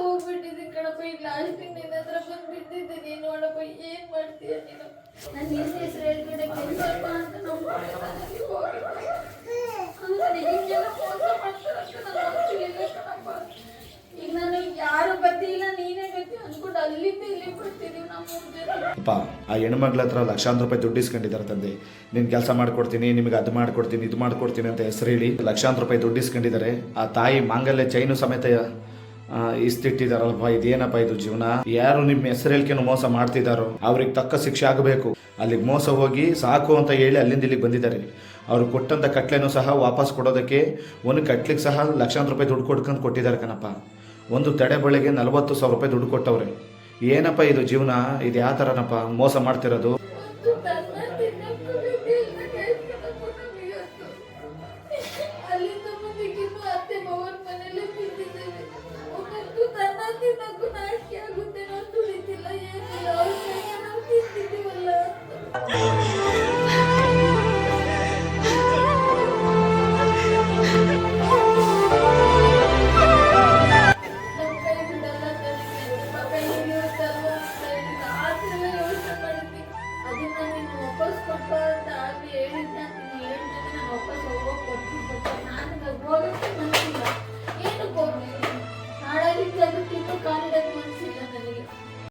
ಹೋಗ್ಬಿಟ್ಟಿದ್ದೀನಿ ಕಣಪ್ಪ. ಈಗ ಲಾಸ್ಟಿಗೆ ನಿನ್ನ ಹತ್ರ ಬಂದು ಬಿದ್ದಿದ್ದೀನಿ ನೋಡಪ್ಪ. ಏನ್ ಮಾಡ್ತೀಯ ನೀನು? ನಾನು ನಿನ್ನ ಹೆಸರು ಹೇಳ್ಬಿಟ್ಟೆ ಕೆಲ್ಸಪ್ಪ ಅಂತ ನಂಬಿಕೆ ಹೋಗಿದ್ದೆ. ಅಂದ್ರೆ ಹಿಂಗೆಲ್ಲ ಮೋಸ ಮಾಡ್ತಾರಂತ ನಾನು ಗೊತ್ತಿಲ್ಲ ಕಣಪ್ಪ. ಈಗ ನಾನು ಯಾರು ಗತಿ ಇಲ್ಲ, ನೀನೇ ಗತಿ ಅನ್ಕೊಂಡು ಅಲ್ಲಿಂದ ಇಲ್ಲಿ ಬರ್ತಿದೀವಿ ನಮ್ಮ ಜೊತೆ. ಅಪ್ಪ, ಆ ಹೆಣ್ಮಗ್ಳ ಹತ್ರ ಲಕ್ಷಾಂತರ ರೂಪಾಯಿ ದುಡ್ಡು ಇಸ್ಕೊಂಡಿದ್ದಾರೆ ತಂದೆ. ನೀನು ಕೆಲಸ ಮಾಡ್ಕೊಡ್ತೀನಿ, ನಿಮಗೆ ಅದು ಮಾಡ್ಕೊಡ್ತೀನಿ, ಇದು ಮಾಡ್ಕೊಡ್ತೀನಿ ಅಂತ ಹೆಸರು ಹೇಳಿ ಲಕ್ಷಾಂತರ ರೂಪಾಯಿ ದುಡ್ಡು ಇಸ್ಕೊಂಡಿದ್ದಾರೆ. ಆ ತಾಯಿ ಮಾಂಗಲ್ಯ ಚೈನು ಸಮೇತ ಇಸ್ತಿಟ್ಟಿದಾರಲ್ವ. ಇದೇನಪ್ಪ ಇದು ಜೀವನ? ಯಾರು ನಿಮ್ಮ ಹೆಸರು ಹೇಳ್ಕೊಂಡು ಮೋಸ ಮಾಡ್ತಿದ್ದಾರೋ ಅವ್ರಿಗೆ ತಕ್ಕ ಶಿಕ್ಷೆ ಆಗಬೇಕು. ಅಲ್ಲಿಗೆ ಮೋಸ ಹೋಗಿ ಸಾಕು ಅಂತ ಹೇಳಿ ಅಲ್ಲಿಂದ ಇಲ್ಲಿಗೆ ಬಂದಿದ್ದಾರೆ. ಅವ್ರು ಕೊಟ್ಟಂಥ ಕಟ್ಲೆನೂ ಸಹ ವಾಪಸ್ ಕೊಡೋದಕ್ಕೆ ಒಂದು ಕಟ್ಲಿಗೆ ಸಹ ಲಕ್ಷಾಂತರ ರೂಪಾಯಿ ದುಡ್ಡು ಕೊಟ್ಟಿದ್ದಾರೆ ಕಣಪ್ಪ. ಒಂದು ತಡೆ ಬಳೆಗೆ 40,000 ರೂಪಾಯಿ ದುಡ್ಡು ಕೊಟ್ಟವ್ರೆ. ಏನಪ್ಪ ಇದು ಜೀವನ? ಇದು ಯಾವ ಥರನಪ್ಪ ಮೋಸ ಮಾಡ್ತಿರೋದು?